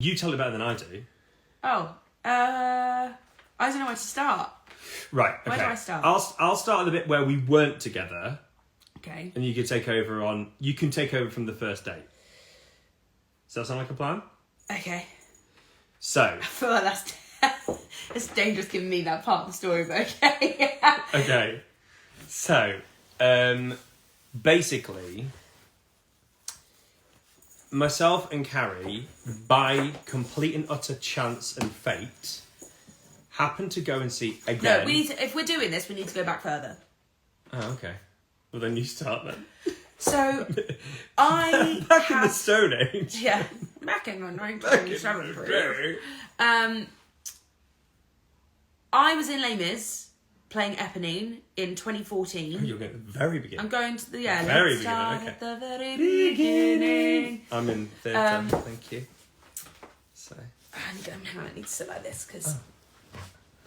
You tell it better than I do. Oh, I don't know where to start. Right, okay. Where do I start? I'll start at the bit where we weren't together. Okay. And you can take over you can take over from the first date. Does that sound like a plan? Okay. So. I feel like it's dangerous giving me that part of the story, but okay. Okay. So, basically, myself and Carrie, by complete and utter chance and fate, happened to go and see again. No, if we're doing this, we need to go back further. Oh, okay. Well, then you start then. So, I Back in the Stone Age. Yeah, back in the 1973. I was in Les Mis playing Eponine in 2014. Oh, you're going at the very beginning. I'm going to the very let's start beginning, at the very beginning. I'm in theatre, thank you. So. I need to sit like this because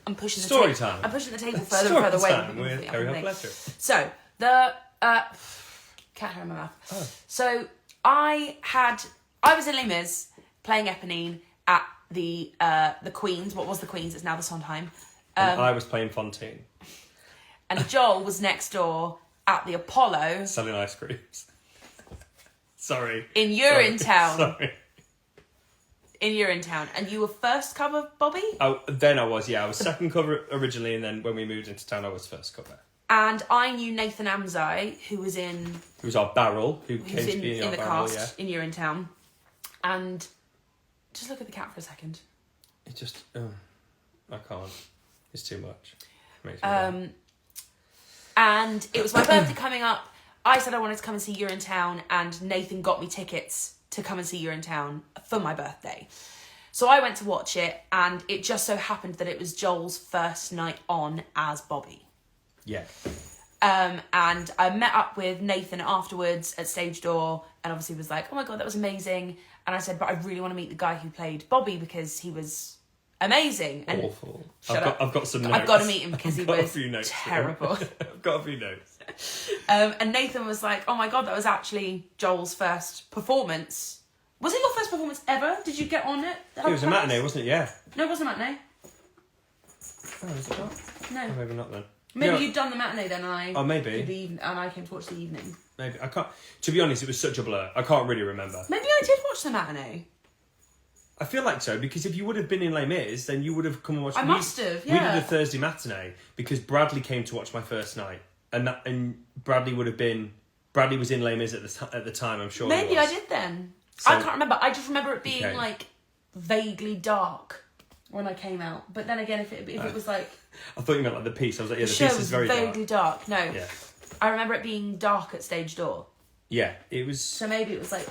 I'm pushing Story time. I'm pushing the table further and further away. Story time with Carrie Hopletter. So the cat hair in my mouth. Oh. So I was in Les Mis playing Eponine at the Queen's. What was the Queen's? It's now the Sondheim. And I was playing Fontaine. And Joel was next door at the Apollo. Selling ice creams. Sorry. In Urinetown. Sorry. In Urinetown. And you were first cover, Bobby? Oh, then I was, yeah. I was second cover originally, and then when we moved into town, I was first cover. And I knew Nathan Amzai, who was our barrel, who came to be in the barrel, cast in Urinetown. And just look at the cat for a second. It just, I can't. It's too much. It makes me mad. And it was my birthday coming up. I said I wanted to come and see Urinetown, and Nathan got me tickets to come and see Urinetown for my birthday. So I went to watch it, and it just so happened that it was Joel's first night on as Bobby. Yeah. And I met up with Nathan afterwards at stage door, and obviously was like, oh my God, that was amazing. And I said, but I really want to meet the guy who played Bobby because he was amazing. And awful. I've got some notes. I've got to meet him because he was terrible. I've got a few notes. And Nathan was like, oh my God, that was actually Joel's first performance. Was it your first performance ever? Did you get on it? It was a matinee, wasn't it? Yeah. No, it wasn't a matinee. Oh, is it not? No. Oh, maybe not then. Maybe you'd done the matinee then, and I. Oh, maybe. And I came to watch the evening. Maybe. I can't. To be honest, it was such a blur. I can't really remember. Maybe I did watch the matinee. I feel like so, because if you would have been in Les Mis, then you would have come and watched. I must have, yeah. We did a Thursday matinee because Bradley came to watch my first night, and Bradley was in Les Mis at the time. I'm sure. Maybe I did then. So, I can't remember. I just remember it being like vaguely dark when I came out. But then again, if it was like. I thought you meant like the piece. I was like, yeah, the show piece is very vaguely dark. No. Yeah. I remember it being dark at stage door. Yeah, it was. So maybe it was like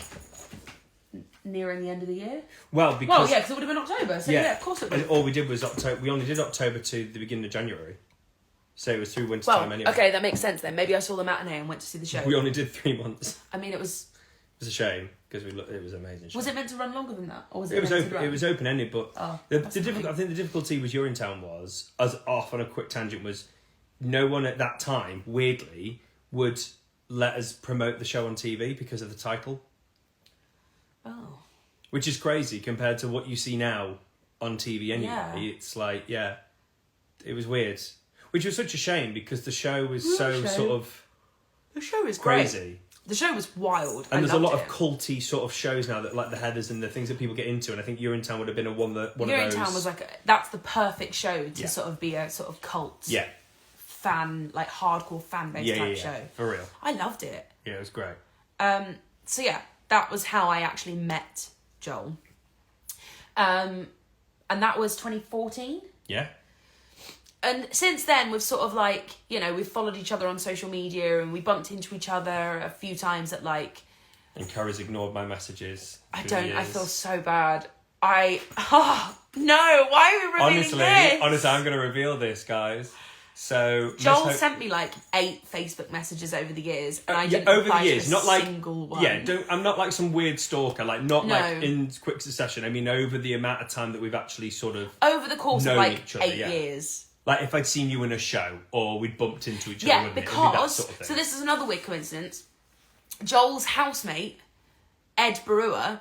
nearing the end of the year. Well, because it would have been October. So yeah, of course it would. All we did was October. We only did October to the beginning of January, so it was through winter time anyway. Okay, that makes sense then. Maybe I saw the matinee and went to see the show. We only did 3 months. I mean, it was. It was a shame because it was an amazing show. Was it meant to run longer than that, or was it? It was open. It was open ended, but I think the difficulty with Urinetown was, as off on a quick tangent, was no one at that time weirdly would let us promote the show on TV because of the title. Oh. Which is crazy compared to what you see now on TV anyway. Yeah. It's like, yeah, it was weird. Which was such a shame because the show was sort of. The show is crazy. Great. The show was wild. And there's a lot of culty sort of shows now that like the Heathers and the things that people get into, and I think Urinetown would have been one of those. Urinetown was that's the perfect show to sort of be a sort of cult. Yeah. Fan, like hardcore fan based type show. For real. I loved it. Yeah, it was great. So yeah, that was how I actually met Joel. And that was 2014. Yeah. And since then, we've sort of like, we've followed each other on social media and we bumped into each other a few times at like... And Carrie's ignored my messages. I feel so bad. No, why are we revealing this? Honestly, I'm going to reveal this, guys. So Joel sent me like 8 Facebook messages over the years, and I didn't over reply the years, to a not like single one. Yeah, I'm not like some weird stalker, like like in quick succession. I mean, over the amount of time that we've actually sort of over the course of like each other, 8 years. Like if I'd seen you in a show or we'd bumped into each other. Yeah, wouldn't because it? It'd be that sort of thing. So this is another weird coincidence. Joel's housemate, Ed Brewer,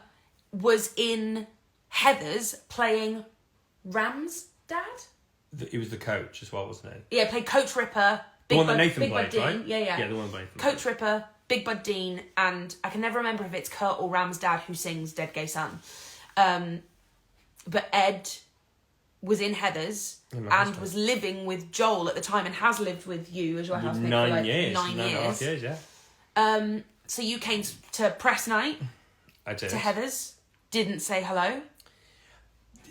was in Heather's playing Ram's dad. He was the coach as well, wasn't he? Yeah, played Coach Ripper. The one that Nathan Big Bud played, Dean. right? Yeah. Yeah, the one that Nathan Coach Ripper, Big Bud Dean, and I can never remember if it's Kurt or Ram's dad who sings Dead Gay Son. But Ed was in Heather's and was living with Joel at the time and has lived with you as your housemate for like 9 years. 9.5 years, yeah. So you came to press night. I did. To Heather's. Didn't say hello.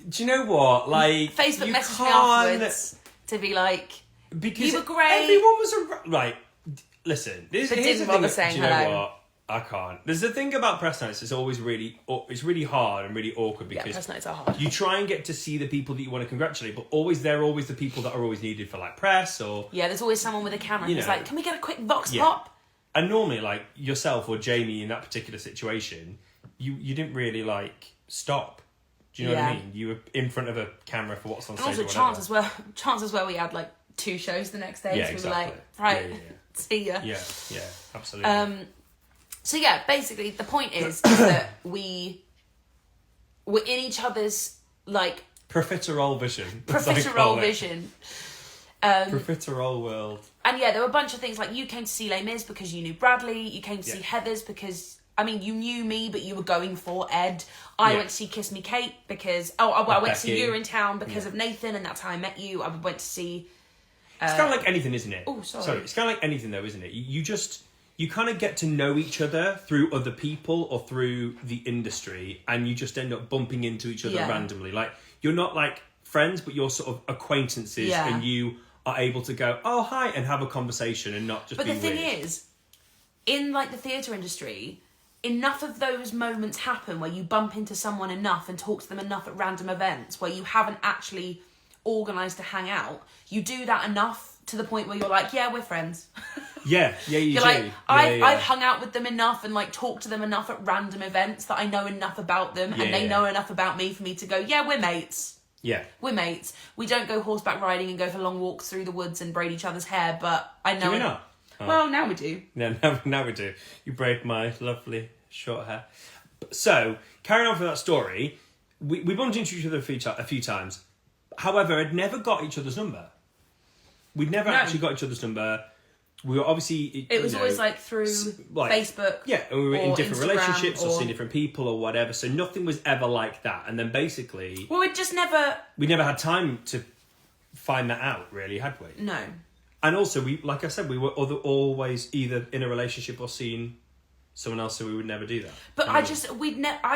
Do you know what? Like, Facebook you messaged me can't- afterwards to be like, because you were great. Everyone was right. Listen, But here's the didn't thing. bother saying Do you know hello. what? I can't. There's the thing about press nights. It's always really hard and really awkward Yeah, because press nights are hard. you try and get to see the people that you want to congratulate, but they're always the people that are always needed for like press or. Yeah, there's always someone with a camera You who's know. like, can we get a quick vox Yeah. pop? And normally, like yourself or Jamie in that particular situation, you didn't really like stop. Do you know what I Yeah. mean? You were in front of a camera for what's on And stage. also or whatever. chances were we had like 2 shows the next day. Yeah, So exactly. we were like, right, Yeah. see ya. Yeah, absolutely. So yeah, basically the point is that we were in each other's like Profiterole vision. as I call profiterole it. vision. Profiterole world. And yeah, there were a bunch of things like you came to see Les Mis because you knew Bradley. You came to see Yeah. Heather's because, I mean, you knew me, but you were going for Ed. I Yeah. went to see Kiss Me Kate because, I went to see Becky. you in town because of Nathan, and that's how I met you. I went to see... It's kind of like anything, isn't it? Oh, sorry. It's kind of like anything, though, isn't it? You kind of get to know each other through other people or through the industry, and you just end up bumping into each other Yeah. randomly. Like, you're not like friends, but you're sort of acquaintances, Yeah. and you are able to go, oh, hi, and have a conversation and not just But be the thing weird. is, in like the theatre industry, enough of those moments happen where you bump into someone enough and talk to them enough at random events where you haven't actually organised to hang out. You do that enough to the point where you're like, yeah, we're friends. Yeah, you You're do. like, Yeah, I've hung out with them enough and like talked to them enough at random events that I know enough about them and they Yeah. know enough about me for me to go, yeah, we're mates. Yeah. We're mates. We don't go horseback riding and go for long walks through the woods and braid each other's hair, but I know... Do we not? Oh. Well, now we do. No, now we do. You braid my lovely short hair. So, carrying on from that story, we bumped into each other a few times. However, I'd never got each other's number. We'd never actually got each other's number. We were obviously... It was always like through Facebook. Yeah, and we were in or different Instagram relationships or or seeing different people or whatever. So nothing was ever like that. And then basically... Well, we just never... We never had time to find that out, really, had we? No. And also, like I said, we were always either in a relationship or seeing someone else, so we would never do that. But I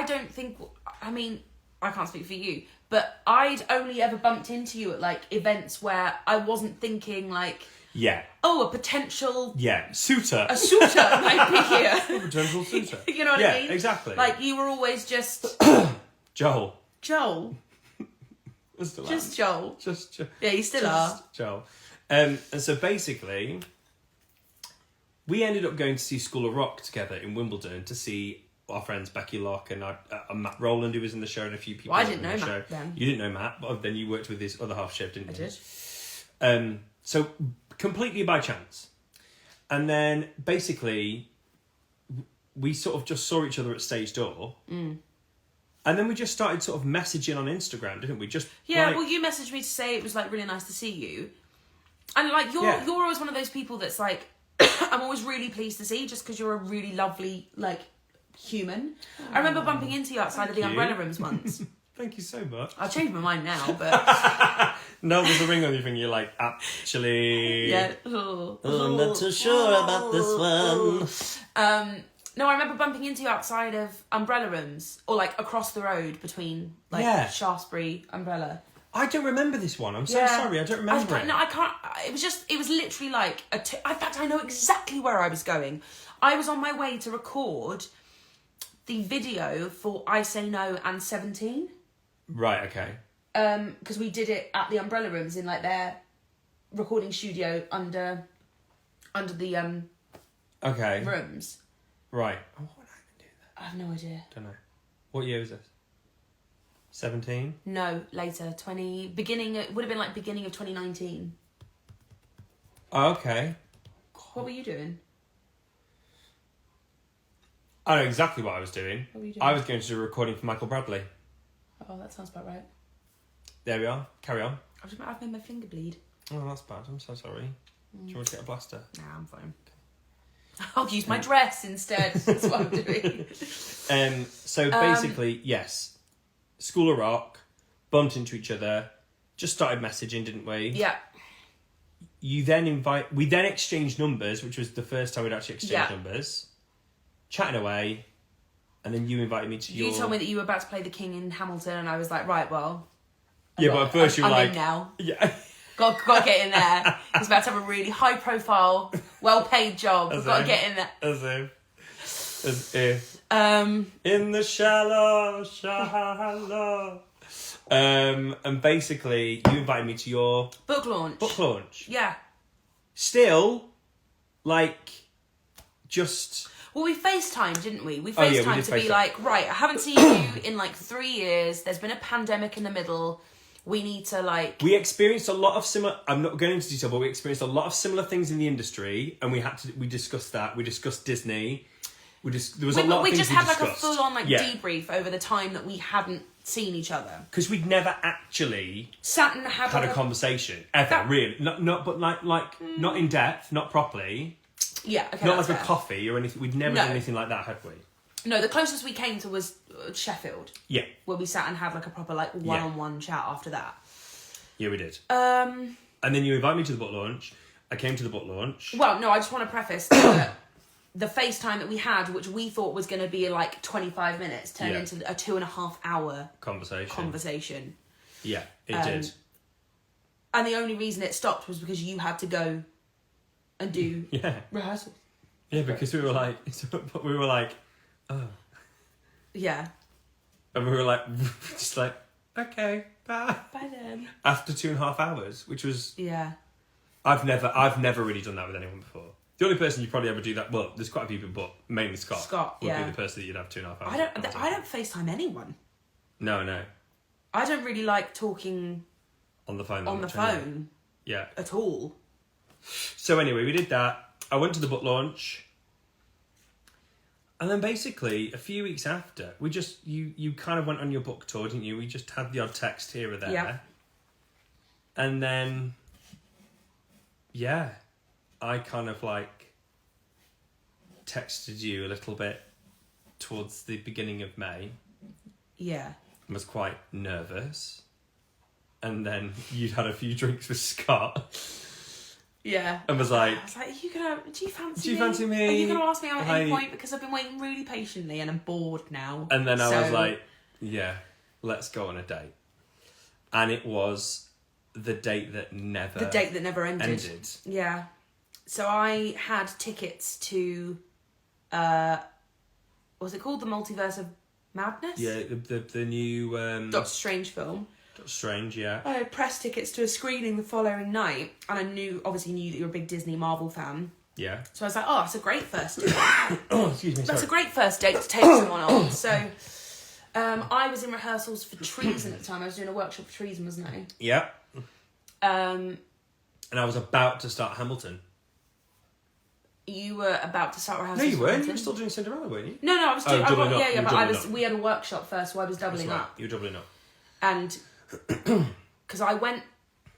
don't think... I mean, I can't speak for you, but I'd only ever bumped into you at like events where I wasn't thinking like... Yeah. Oh, a potential... Yeah. Suitor. A suitor might be here. Potential suitor. You know what I mean? Yeah, exactly. Like, you were always just... Joel. Joel. Just Joel. Just Joel. Yeah, you still are. Joel. And so basically, we ended up going to see School of Rock together in Wimbledon to see our friends Becky Locke and Matt Rowland, who was in the show, and a few people. Well, I in didn't know the Matt show. then. You didn't know Matt, but then you worked with his other half chef, didn't you? I did. So completely by chance. And then basically we sort of just saw each other at stage door. And then we just started sort of messaging on Instagram, didn't we? Just Yeah, like, well, you messaged me to say it was like really nice to see you. And like you're always one of those people that's like I'm always really pleased to see just because you're a really lovely like human. I remember bumping into you outside of the Umbrella Rooms once. Thank you so much. I've changed my mind now, but No, there's a ring on your finger. You're like, actually... yeah. I'm not too sure about this one. No, I remember bumping into you outside of Umbrella Rooms or like across the road between like Yeah. Shaftesbury Umbrella. I don't remember this one. I'm so sorry. I don't remember it. No, I can't. It was literally like in fact, I know exactly where I was going. I was on my way to record the video for I Say No and 17. Right, okay. Because we did it at the Umbrella Rooms in like their recording studio under the Okay. rooms. Right. Oh, what would I even do there? I have no idea. Don't know. What year was this? 17? No, later. It would have been like beginning of 2019. Oh, okay. What were you doing? I know exactly what I was doing. What were you doing? I was going to do a recording for Michael Bradley. Oh, that sounds about right. There we are. Carry on. I've made my finger bleed. Oh, that's bad. I'm so sorry. Do you want to get a blaster? Nah, I'm fine. I'll use my dress instead. That's what I'm doing. So basically, yes. School of Rock, bumped into each other, just started messaging, didn't we? Yeah. We then exchanged numbers, which was the first time we'd actually exchanged numbers. Chatting away, and then you invited me to your... You told me that you were about to play the King in Hamilton, and I was like, right, well... Yeah, but at first you were like... I'm in now. Yeah. Got to get in there. He's about to have a really high profile, well paid job. We've got to get in there. As if. In the shallow. And basically, you invited me to your book launch. Yeah. Still, like, just. Well, we FaceTimed, didn't we? We Oh, yeah, FaceTimed we did to be FaceTime. like, right, I haven't seen you in like 3 years. There's been a pandemic in the middle. We need to like... We experienced a lot of similar... I'm not going into detail, but we experienced a lot of similar things in the industry, and we discussed that. We discussed Disney. There was a lot of things we discussed. We just had like a full-on debrief over the time that we hadn't seen each other. Because we'd never actually... Sat and had a conversation, ever, really. Not not in depth, not properly. Yeah, okay. Not like a coffee or anything. We'd never done anything like that, had we? No, the closest we came to was Sheffield. Yeah. Where we sat and had like a proper like one-on-one chat after that. Yeah, we did. And then you invited me to the book launch. I came to the book launch. Well, no, I just want to preface that the FaceTime that we had, which we thought was going to be like 25 minutes, turned into a 2.5 hour conversation. Yeah, it did. And the only reason it stopped was because you had to go and do rehearsals. Yeah, because we were like, oh. Yeah. And we were like, just like, okay, bye. Bye then. After 2.5 hours, which was... Yeah. I've never really done that with anyone before. The only person you probably ever do that... Well, there's quite a few people, but mainly Scott would be the person that you'd have 2.5 hours. I don't FaceTime anyone. No. I don't really like talking... On the phone. Yeah. At all. So anyway, we did that. I went to the book launch. And then basically, a few weeks after, we just... You kind of went on your book tour, didn't you? We just had the odd text here or there. Yeah. And then... Yeah. I kind of like... texted you a little bit towards the beginning of May. Yeah. I was quite nervous. And then you'd had a few drinks with Scott. Yeah. And was like... I was like, do you fancy me? Are you going to ask me out at any Like- point? Because I've been waiting really patiently and I'm bored now. And then I was like, yeah, let's go on a date. And it was the date that never... The date that never ended. Yeah. So I had tickets to... what was it called? The Multiverse of Madness? Yeah, the new... Doctor Strange film. Doctor Strange, yeah. I had press tickets to a screening the following night, and I obviously knew that you're a big Disney Marvel fan. Yeah. So I was like, oh, that's a great first date. Oh, excuse me, That's sorry. a great first date to take someone on. So I was in rehearsals for Treason at the time. I was doing a workshop for Treason, wasn't I? Yeah. Um, And I was about to start Hamilton. You were about to start rehearsals. No, you for weren't. Hamilton. You were still doing Cinderella, weren't you? No, I was doing. doubling up. You were But doubling up. we had a workshop first, so I was doubling That's right. up. You were doubling up. And because I went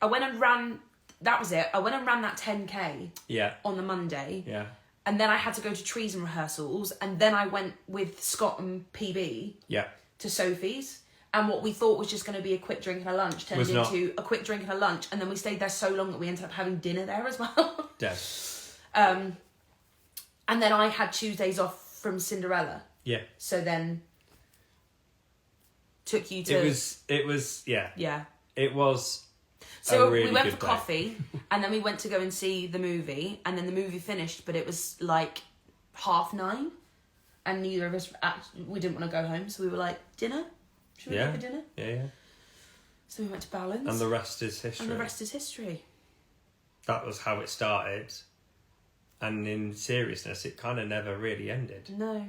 and ran. That was it. I went and ran that 10K. Yeah. On the Monday. Yeah. And then I had to go to Treason rehearsals, and then I went with Scott and PB. Yeah. To Sophie's. And what we thought was just going to be a quick drink and a lunch turned into a quick drink and a lunch, and then we stayed there so long that we ended up having dinner there as well. Dead. And then I had Tuesdays off from Cinderella. Yeah. So then took you to... It was yeah. Yeah. It was So a really we went good for day. coffee, and then we went to go and see the movie, and then the movie finished, but it was like 9:30, and neither of us, we didn't want to go home, so we were like, dinner? Should we go for dinner? Yeah. So we went to Balance. And the rest is history. That was how it started. And in seriousness, it kind of never really ended. No.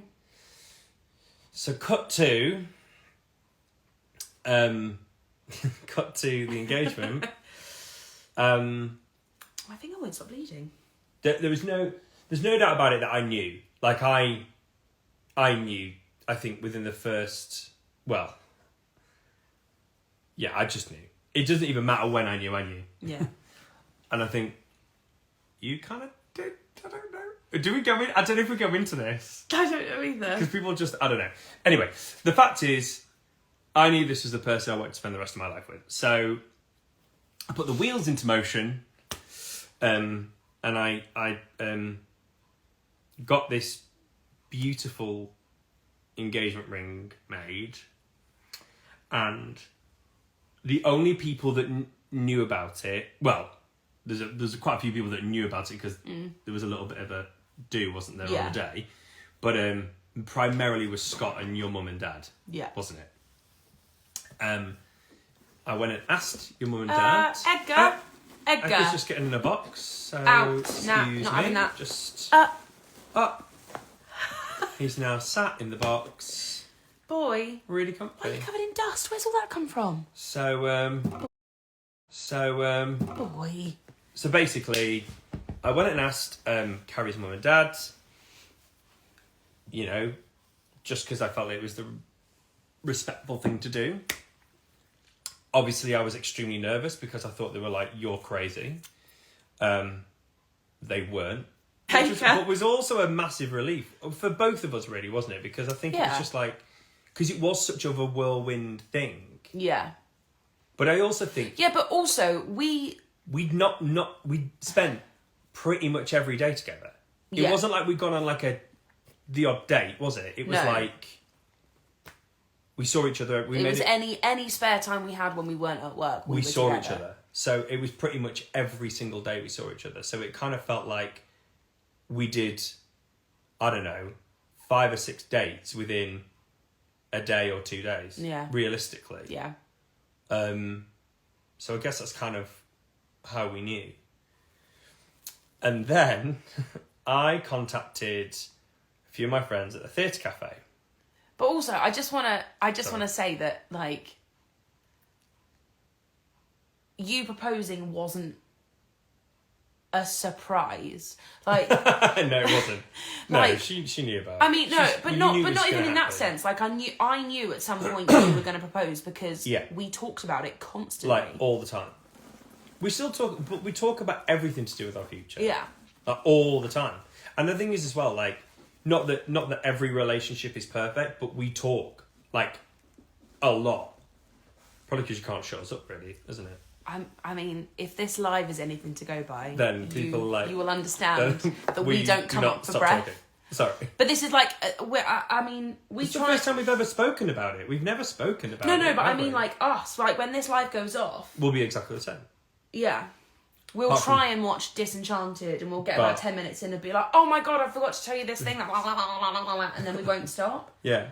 So cut to the engagement. I think I won't stop bleeding. There's no doubt about it that I knew. Like I knew, I think within the first, well, Yeah, I just knew. It doesn't even matter when I knew. Yeah. And I think you kind of did. I don't know. Do we go in? I don't know if we go into this. I don't know either. Because people just, I don't know. Anyway, the fact is, I knew this was the person I wanted to spend the rest of my life with. So I put the wheels into motion, and I got this beautiful engagement ring made, and the only people that knew about it, well, there's quite a few people that knew about it because there was a little bit of a do, wasn't there, on the day, but primarily was Scott and your mum and dad, wasn't it? I went and asked your mum and dad. Edgar. Edgar's just getting in a box, so Out. excuse Nah, me. not having that. Just up. He's now sat in the box. Boy. Really Why are comfy. you covered in dust? Where's all that come from? Boy. So basically, I went and asked Carrie's mum and dad, you know, just because I felt it was the respectful thing to do. Obviously, I was extremely nervous because I thought they were like, you're crazy. They weren't. But was also a massive relief for both of us, really, wasn't it? Because I think it was just like, because it was such of a whirlwind thing. Yeah. But I also think... Yeah, but also, we'd spent pretty much every day together. It wasn't like we'd gone on like the odd date, was it? It was like... We saw each other. Any spare time we had when we weren't at work. We saw each other. So it was pretty much every single day we saw each other. So it kind of felt like we did, I don't know, 5 or 6 dates within a day or 2 days. Yeah. Realistically. Yeah. So I guess that's kind of how we knew. And then I contacted a few of my friends at the theatre cafe. But also, I just want to say that, like, you proposing wasn't a surprise. Like, no, it wasn't. No, like, she knew about it. I mean, no, but not even in that happen. sense. Like, I knew at some point you were going to propose because we talked about it constantly, like all the time. We still talk, but we talk about everything to do with our future. Yeah, like, all the time. And the thing is, as well, like. Not that every relationship is perfect, but we talk, like, a lot. Probably because you can't shut us up, really, isn't it? I mean, if this live is anything to go by, then people you will understand that we don't come up for breath. Talking. Sorry. But this is like, I mean, it's the first time we've ever spoken about it. We've never spoken about it. No, but I mean, like, us, like, when this live goes off... We'll be exactly the same. Yeah. We'll try and watch Disenchanted and we'll get about 10 minutes in and be like, oh my God, I forgot to tell you this thing, and then we won't stop. Yeah.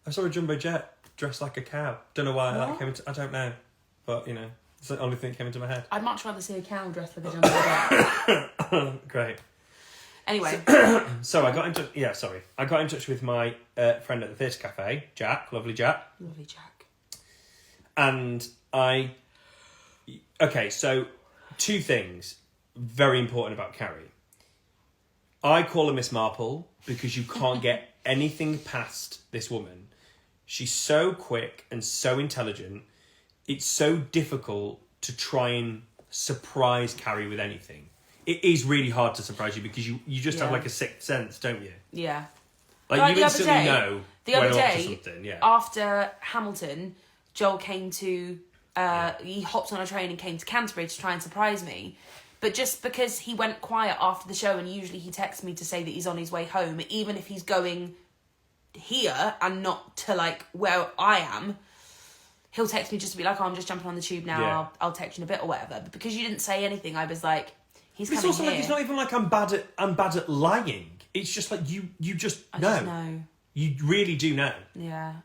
I saw a jumbo jet dressed like a cow. Don't know why that came into... I don't know. But, you know, it's the only thing that came into my head. I'd much rather see a cow dressed like a jumbo jet. Great. Anyway. So I got in touch... Yeah, sorry. I got in touch with my friend at the theatre cafe, Jack. Lovely Jack. Lovely Jack. And I... Okay, so... 2 things very important about Carrie. I call her Miss Marple because you can't get anything past this woman. She's so quick and so intelligent. It's so difficult to try and surprise Carrie with anything. It is really hard to surprise you because you just have like a sixth sense, don't you? Yeah. Like you instantly know the other day, something. Yeah. After Hamilton, Joel came to... He hopped on a train and came to Canterbury to try and surprise me. But just because he went quiet after the show, and usually he texts me to say that he's on his way home, even if he's going here and not to, like, where I am, he'll text me just to be like, oh, I'm just jumping on the tube now, Yeah. I'll text you in a bit or whatever. But because you didn't say anything, I was like, he's But coming it's also here. like, it's not even like I'm bad at lying. It's just like you just I know. just know. You really do know. Yeah.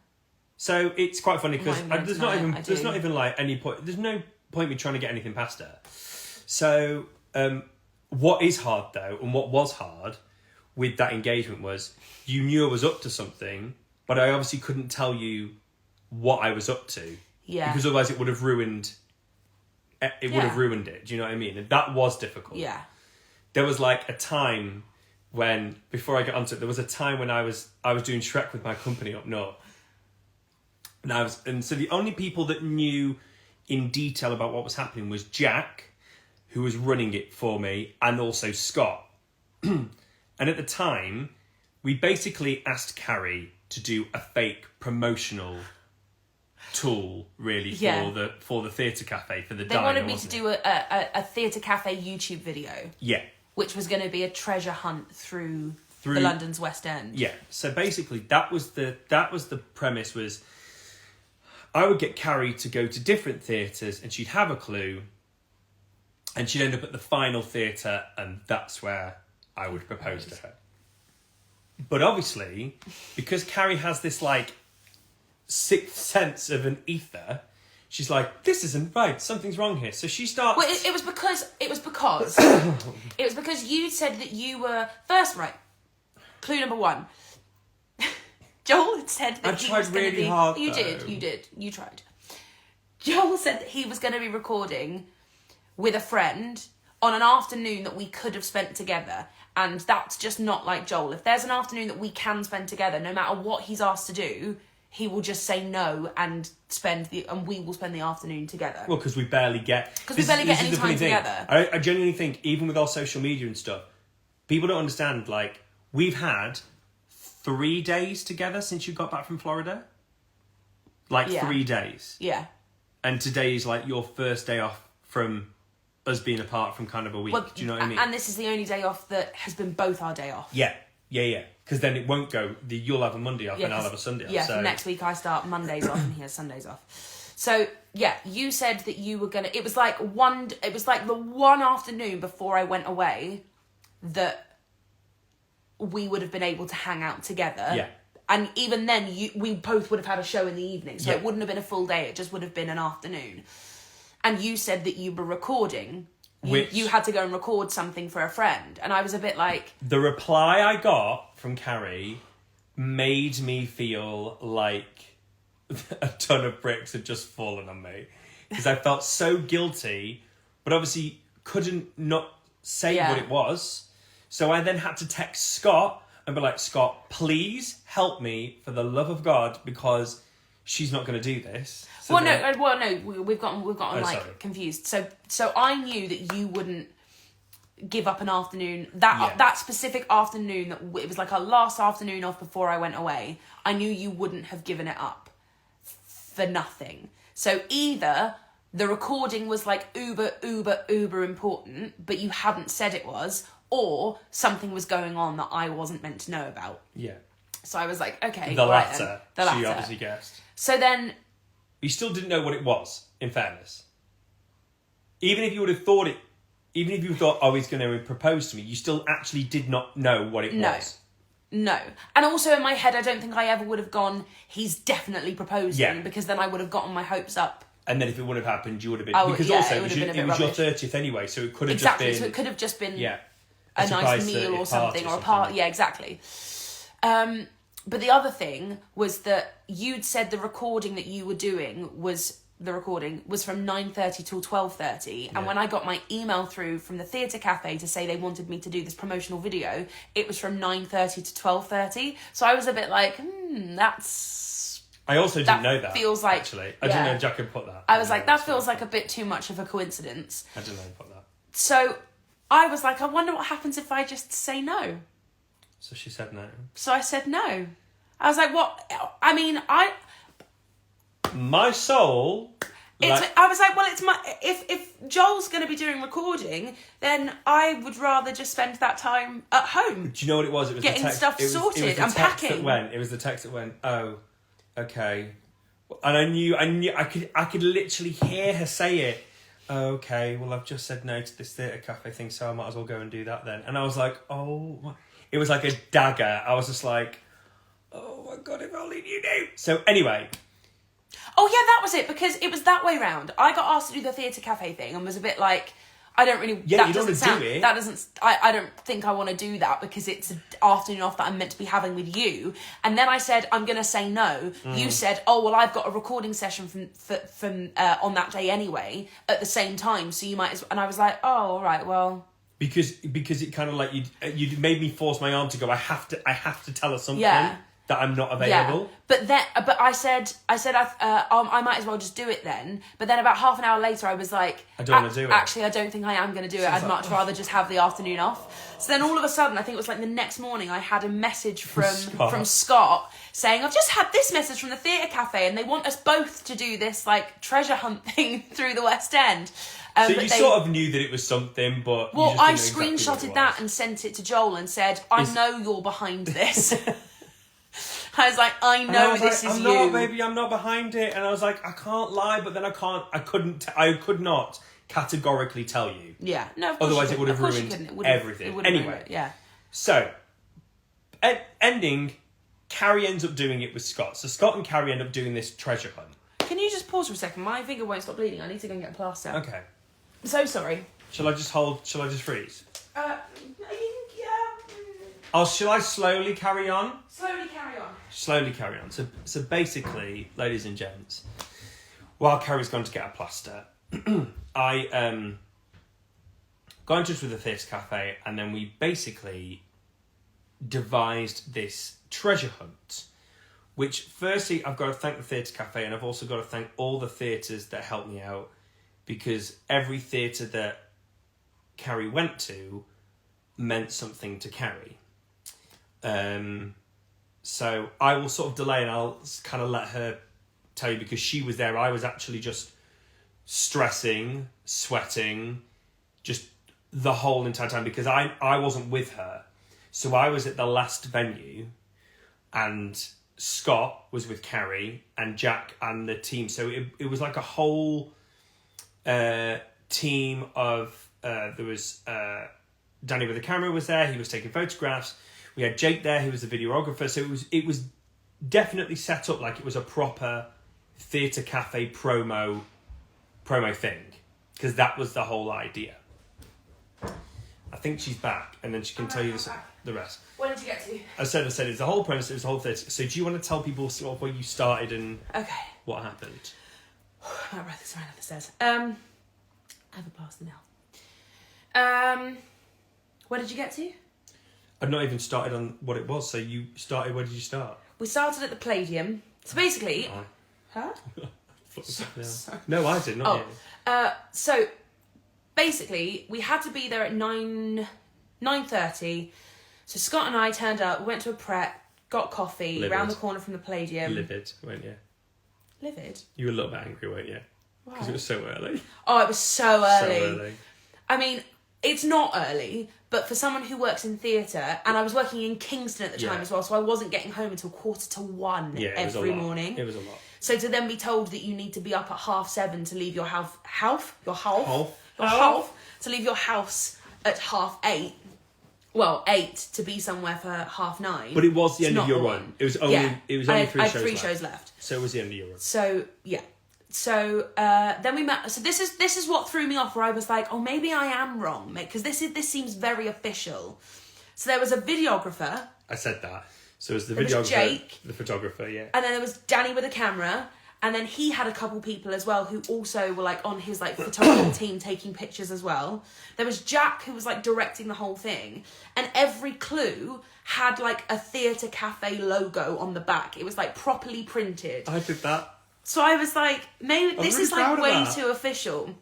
So it's quite funny because there's not even like any point. There's no point me trying to get anything past her. So what is hard though, and what was hard with that engagement was you knew I was up to something, but I obviously couldn't tell you what I was up to. Yeah. Because otherwise it would have ruined. It would have ruined it. Do you know what I mean? And that was difficult. Yeah. There was like a time when before I got onto it, there was a time when I was doing Shrek with my company up north. And so the only people that knew in detail about what was happening was Jack, who was running it for me, and also Scott. And at the time, we basically asked Carrie to do a fake promotional tool, really, for the theatre cafe, for the They wanted me to do a theatre cafe YouTube video. Yeah. Which was going to be a treasure hunt through the London's West End. Yeah. So basically, that was the premise. Was I would get Carrie to go to different theatres, and she'd have a clue, and she'd end up at the final theatre, and that's where I would propose to her. But obviously, because Carrie has this like sixth sense of an ether, she's like, this isn't right, something's wrong here. So she starts... Well, it was because you said that you were... First, right, clue number one. Joel had said that he was going to be... hard, You tried. Joel said that he was going to be recording with a friend on an afternoon that we could have spent together. And that's just not like Joel. If there's an afternoon that we can spend together, no matter what he's asked to do, he will just say no and we will spend the afternoon together. Well, because we barely get... any time together. I genuinely think, even with our social media and stuff, people don't understand, like, we've had 3 days together since you got back from Florida. Like, 3 days. Yeah. And today is, like, your first day off from us being apart from kind of a week. Well, do you know what I mean? And this is the only day off that has been both our day off. Yeah. Because then it won't go... You'll have a Monday off and I'll have a Sunday off. Yeah, so. Next week I start Mondays off and he has Sundays off. So, yeah, you said that you were going to... It was like the one afternoon before I went away that we would have been able to hang out together. Yeah. And even then, we both would have had a show in the evening. So it wouldn't have been a full day. It just would have been an afternoon. And you said that you were recording... You had to go and record something for a friend. And I was a bit like... The reply I got from Carrie made me feel like a ton of bricks had just fallen on me. Because I felt so guilty, but obviously couldn't not say what it was. So I then had to text Scott and be like, Scott, please help me for the love of God, because she's not going to do this. So we've gotten confused. So I knew that you wouldn't give up an afternoon. That specific afternoon, it was like our last afternoon off before I went away. I knew you wouldn't have given it up for nothing. So either the recording was like uber important, but you hadn't said it was, or something was going on that I wasn't meant to know about. Yeah. So I was like, okay, the right latter. Then. She obviously guessed. So then... You still didn't know what it was, in fairness. Even if you would have thought it... Even if you thought, oh, he's going to propose to me, you still actually did not know what it was. No. And also in my head, I don't think I ever would have gone, he's definitely proposing, because then I would have gotten my hopes up. And then if it would have happened, you would have been... because also, it was your 30th anyway, so it could have just been... So it could have just been a nice meal or something, or a party. Yeah, exactly. But the other thing was that you'd said the recording that you were doing was from 9:30 till 12:30, and when I got my email through from the theatre cafe to say they wanted me to do this promotional video, it was from 9:30 to 12:30. So I was a bit like, that's... I also didn't know that. Feels like... Actually, I didn't know Jack had put that. I was like, that feels like a bit too much of a coincidence. I didn't know he put that. So I was like, I wonder what happens if I just say no. So she said no. So I said no. I was like, what? I mean, my soul... I was like, well, it's my... If Joel's going to be doing recording, then I would rather just spend that time at home. Do you know what it was? It was getting stuff sorted and packing. It was the text that went, oh, okay. And I knew, I could literally hear her say it. Oh, okay, well, I've just said no to this theatre cafe thing, so I might as well go and do that then. And I was like, oh... It was like a dagger. I was just like, oh my God, if only you knew. So anyway... Oh, yeah, that was it, because it was that way round. I got asked to do the theatre cafe thing and was a bit like, I don't really... Yeah, you don't want to do it. That doesn't... I don't think I want to do that because it's an afternoon off that I'm meant to be having with you. And then I said, I'm going to say no. You said, oh, well, I've got a recording session from on that day anyway at the same time, so you might... And I was like, oh, all right, well... Because it kind of like... You made me force my arm to go, I have to tell her something. Yeah. that I'm not available. Yeah. But I said I might as well just do it then. But then about half an hour later, I was like, I don't want to do it. Actually, I don't think I am going to do it. I'd much rather just have the afternoon off. So then all of a sudden, I think it was like the next morning, I had a message from Scott saying, I've just had this message from the theatre cafe and they want us both to do this like treasure hunt thing through the West End. So you sort of knew that it was something, but well, you just I didn't know exactly screenshotted what it that was. and sent it to Joel and said, I know you're behind this. I was like, I know this is I'm you. not, baby, I'm not behind it. And I was like, I can't lie, but then I could not categorically tell you. Yeah, no, of course Otherwise you it would have couldn't. ruined everything. It would have Anyway. ruined it, yeah. So, ending, Carrie ends up doing it with Scott. So Scott and Carrie end up doing this treasure hunt. Can you just pause for a second? My finger won't stop bleeding. I need to go and get a plaster. Okay. I'm so sorry. Shall I just freeze? Yeah. Shall I slowly carry on? Slowly carry on. Slowly carry on. So basically, ladies and gents, while Carrie's gone to get a plaster, I got in touch with the theatre cafe, and then we basically devised this treasure hunt, which firstly I've got to thank the theatre cafe, and I've also got to thank all the theatres that helped me out, because every theatre that Carrie went to meant something to Carrie. So I will sort of delay and I'll kind of let her tell you, because she was there. I was actually just stressing, sweating, just the whole entire time, because I wasn't with her. So I was at the last venue and Scott was with Carrie and Jack and the team. So it was like a whole team of, there was Danny with the camera was there. He was taking photographs. We had Jake there, who was the videographer. So it was definitely set up like it was a proper theatre cafe promo thing, because that was the whole idea. I think she's back, and then she can tell you the rest. Where did you get to? I said it's the whole premise. It was the whole theatre. So do you want to tell people sort of where you started and what happened? My breath is running up the stairs. I have a plaster now. Where did you get to? I've not even started on what it was. So you started. Where did you start? We started at the Palladium. So basically, huh? No, I did not. So basically, we had to be there at 9:30. So Scott and I turned up. We went to a prep, got coffee round the corner from the Palladium. Livid, weren't you? Livid. You were a little bit angry, weren't you? Because it was so early. Oh, it was so early. So early. I mean, it's not early, but for someone who works in theatre, and I was working in Kingston at the time as well, so I wasn't getting home until 1:45 every morning. It was a lot. So to then be told that you need to be up at 7:30 to leave your house to leave your house at 8:30. Well, 8 to be somewhere for 9:30. But it was the end of your run. It was only three shows left. So it was the end of your run. So yeah. So then we met. So this is what threw me off, where I was like, oh, maybe I am wrong, mate, because this seems very official. So there was a videographer. I said that. So it was the videographer, videographer, Jake, the photographer, yeah. And then there was Danny with a camera, and then he had a couple people as well who also were like on his like photography team taking pictures as well. There was Jack, who was like directing the whole thing, and every clue had like a theatre cafe logo on the back. It was like properly printed. I did that. So I was like, maybe this is like way that. too official.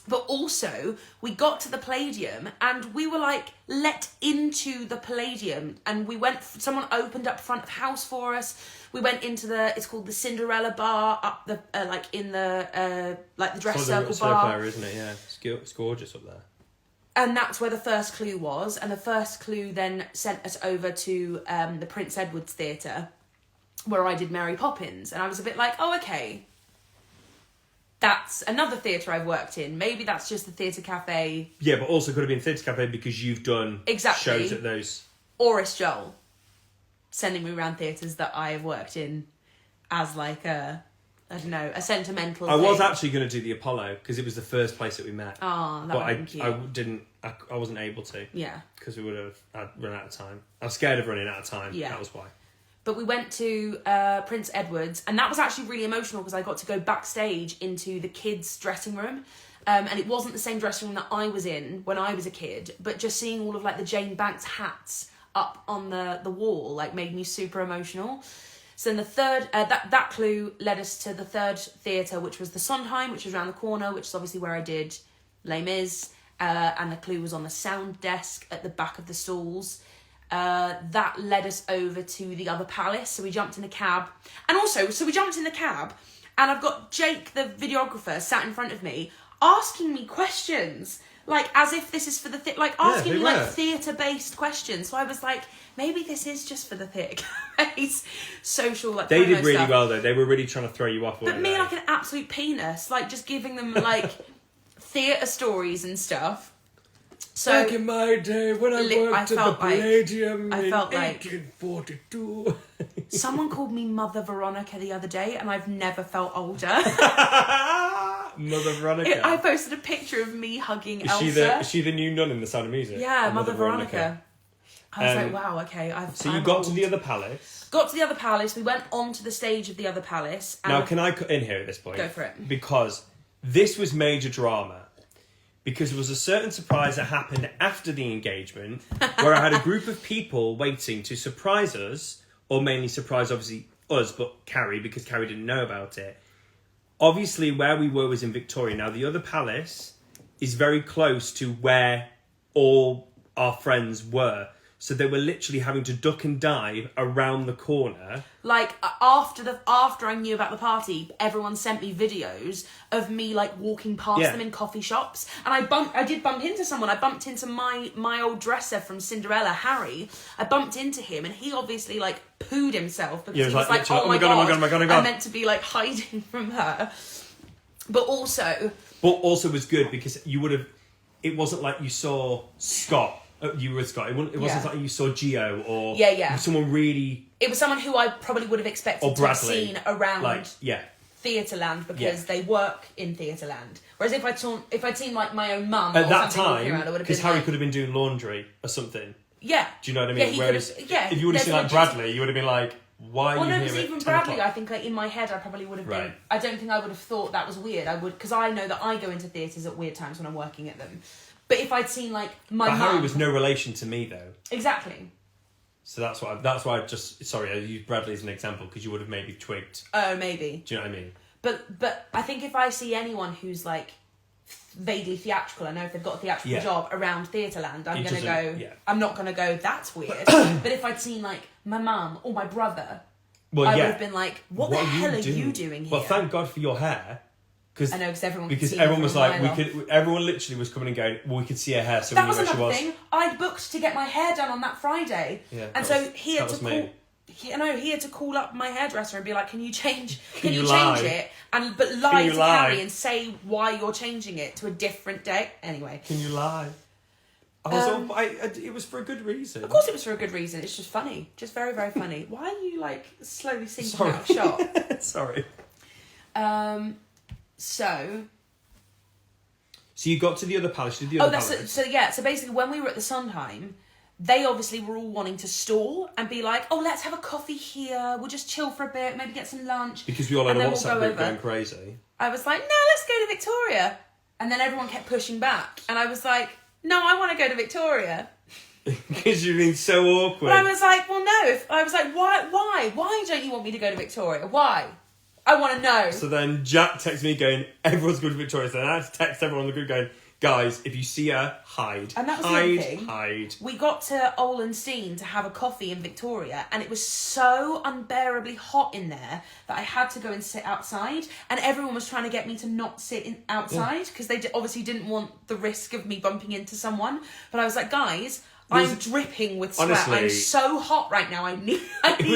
But also, we got to the Palladium and we were like let into the Palladium, and we went. Someone opened up front of house for us. We went into it's called the Cinderella Bar up the like in the like the dress circle bar, area, isn't it? Yeah, it's gorgeous up there. And that's where the first clue was. And the first clue then sent us over to the Prince Edward's Theatre, where I did Mary Poppins. And I was a bit like, oh, okay, that's another theatre I've worked in. Maybe that's just the theatre cafe. Yeah, but also could have been theatre cafe because you've done shows at those. Or it's Joel sending me around theatres that I have worked in as like a sentimental I thing. was actually going to do the Apollo because it was the first place that we met. Oh, that would have been cute. I wasn't able to. Yeah. Because I'd run out of time. I was scared of running out of time. Yeah. That was why. But we went to Prince Edward's, and that was actually really emotional because I got to go backstage into the kids' dressing room. And it wasn't the same dressing room that I was in when I was a kid, but just seeing all of like the Jane Banks hats up on the wall like made me super emotional. So then the third, that clue led us to the third theatre, which was the Sondheim, which was around the corner, which is obviously where I did Les Mis. And the clue was on the sound desk at the back of the stalls. That led us over to the other palace. So we jumped in a cab. And also, we jumped in the cab, and I've got Jake, the videographer, sat in front of me, asking me questions. Like, as if this is for the asking me like theatre-based questions. So I was like, maybe this is just for the theatre-based social like. They did really stuff. well though. They were really trying to throw you off. But me like an absolute penis, like just giving them like theatre stories and stuff. So back in my day when I worked at the Palladium in felt 1842. Someone called me Mother Veronica the other day, and I've never felt older. Mother Veronica. I posted a picture of me hugging Elsa. Is she the new nun in The Sound of Music? Yeah, Mother Veronica. I was like, wow, okay. So you got to the other palace. Got to the other palace. We went onto the stage of the other palace. And now, can I cut in here at this point? Go for it. Because this was major drama. Because there was a certain surprise that happened after the engagement where I had a group of people waiting to surprise us, or mainly surprise, obviously, us, but Carrie, because Carrie didn't know about it. Obviously, where we were was in Victoria. Now, the other palace is very close to where all our friends were. So they were literally having to duck and dive around the corner. Like, after I knew about the party, everyone sent me videos of me, like, walking past them in coffee shops. And I did bump into someone. I bumped into my old dresser from Cinderella, Harry. I bumped into him, and he obviously, like, pooed himself because he was like, oh my god, I meant to be, like, hiding from her. But also it was good because it wasn't like you saw Scott. You were with Scott. It wasn't like you saw Gio or someone really. It was someone who I probably would have expected to have seen around Theatreland because they work in Theatreland. Whereas if I'd seen like my own mum at or that something time, because Harry could have been doing laundry or something. Yeah. Do you know what I mean? Yeah, if you would have seen like Bradley, you would have been like, why are you here? Because even Bradley, I think like in my head, I probably would have been. I don't think I would have thought that was weird. I would because I know that I go into theatres at weird times when I'm working at them. But if I'd seen like my mum, Harry was no relation to me though. Exactly. So that's why I just I used Bradley as an example because you would have maybe twigged. Oh, maybe. Do you know what I mean? But I think if I see anyone who's like vaguely theatrical, I know if they've got a theatrical job around Theatreland, I'm gonna go. Yeah. I'm not gonna go. That's weird. But if I'd seen like my mum or my brother, I would have been like, "What the hell are you doing here?" Well, thank God for your hair. I know everyone was like everyone literally was coming and going. Well, we could see her hair, so that we knew where she was. Thing. I'd booked to get my hair done on that Friday, and so he had to call up my hairdresser and be like, "Can you change? Can you change it?" But lie to Carrie and say why you're changing it to a different day. Anyway, can you lie? It was for a good reason. Of course, it was for a good reason. It's just funny, just very very funny. Why are you like slowly sinking out of shot? Sorry. So you got to the other palace. So basically when we were at the Sondheim, they obviously were all wanting to stall and be like, oh, let's have a coffee here, we'll just chill for a bit, maybe get some lunch. Because we all had a WhatsApp group going crazy. I was like, no, let's go to Victoria. And then everyone kept pushing back. And I was like, no, I want to go to Victoria. Because you've been so awkward. But I was like, well, no. I was like, why? Why don't you want me to go to Victoria? Why? I want to know. So then Jack texted me going, everyone's going to Victoria. So then I had to text everyone in the group going, guys, if you see her, hide. And that was the other thing. Hide. We got to Olenstein to have a coffee in Victoria, and it was so unbearably hot in there that I had to go and sit outside. And everyone was trying to get me to not sit outside because they obviously didn't want the risk of me bumping into someone. But I was like, guys, I'm dripping with sweat. Honestly, I'm so hot right now. I need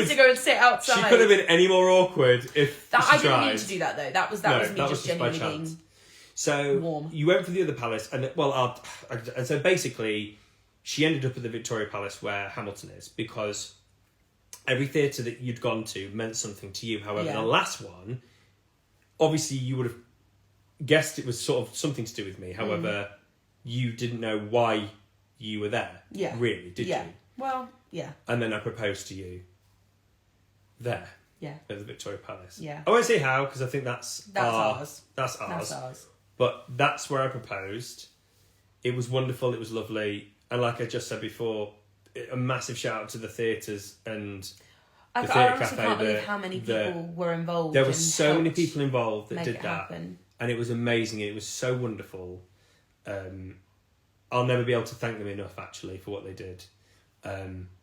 to go and sit outside. She could have been any more awkward if I didn't need to do that though. That was me just genuinely being so warm. You went for the other palace, and so basically, she ended up at the Victoria Palace where Hamilton is because every theatre that you'd gone to meant something to you. However, the last one, obviously, you would have guessed it was sort of something to do with me. However, you didn't know why you were there. Yeah. Really, did you? Well, yeah. And then I proposed to you there. Yeah. At the Victoria Palace. Yeah. I won't say how, because I think that's ours. That's ours. But that's where I proposed. It was wonderful, it was lovely. And like I just said before, a massive shout out to the theatres and I the Theatre honestly Cafe. can't believe how many people were involved. There were and so many helped people involved that make did it that, happen. and it was amazing. It was so wonderful. I'll never be able to thank them enough, actually, for what they did,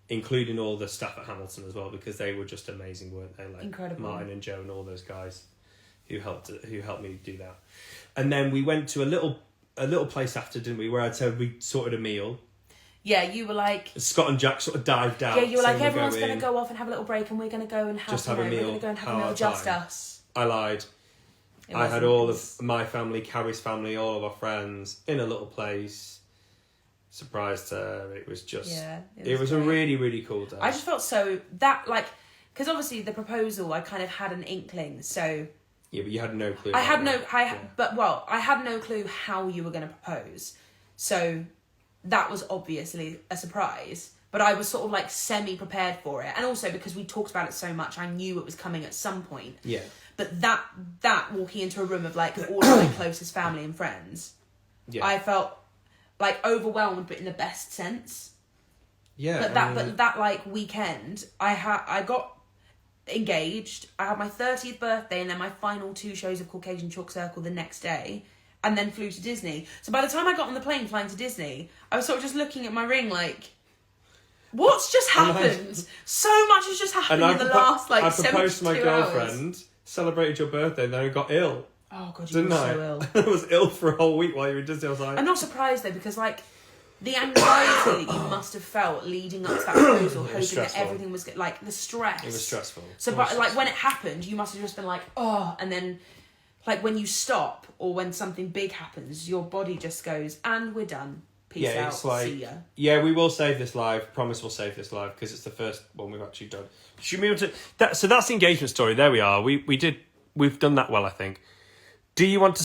including all the staff at Hamilton as well, because they were just amazing, weren't they? Like Incredible. Martin and Joe and all those guys who helped me do that. And then we went to a little place after, didn't we? Where I'd said we sorted a meal. Yeah, you were like... Scott and Jack sort of dived out. Yeah, you were like, saying everyone's going to go off and have a little break and we're going to go and have, Just have a meal. We're going to go and have a our meal just time. us. I lied. It I had wasn't- all it was- of my family, Carrie's family, all of our friends in a little place. Surprised her. It was just... Yeah, it was a great. really, really cool day. I just felt so... That, like... Because obviously the proposal, I kind of had an inkling, so... Yeah, but you had no clue. I had about no... it. I had no clue how you were going to propose. So that was obviously a surprise. But I was sort of like semi-prepared for it. And also because we talked about it so much, I knew it was coming at some point. Yeah. But that walking into a room of like all of my closest family and friends, Yeah. I felt like overwhelmed, but in the best sense. Yeah. But that like weekend, I got engaged. I had my 30th birthday, and then my final 2 shows of Caucasian Chalk Circle the next day, and then flew to Disney. So by the time I got on the plane flying to Disney, I was sort of just looking at my ring like, what's just happened? So much has just happened in the last like 72 hours. I proposed to my girlfriend, celebrated your birthday, and then I got ill. Oh god, you Didn't were I? so ill. I was ill for a whole week while you were in Disney. I was like... I'm not surprised though, because like the anxiety that you must have felt leading up to that proposal, hoping that stressful. everything was good, like the stress. It was stressful. So, but like when it happened, you must have just been like, oh, and then like when you stop or when something big happens, your body just goes, and we're done. Peace out. It's like, see ya. yeah, we will save this live. Promise we'll save this live because it's the first one we've actually done. Should we move on to that? So that's the engagement story. There we are. We've done that well, I think. Do you want to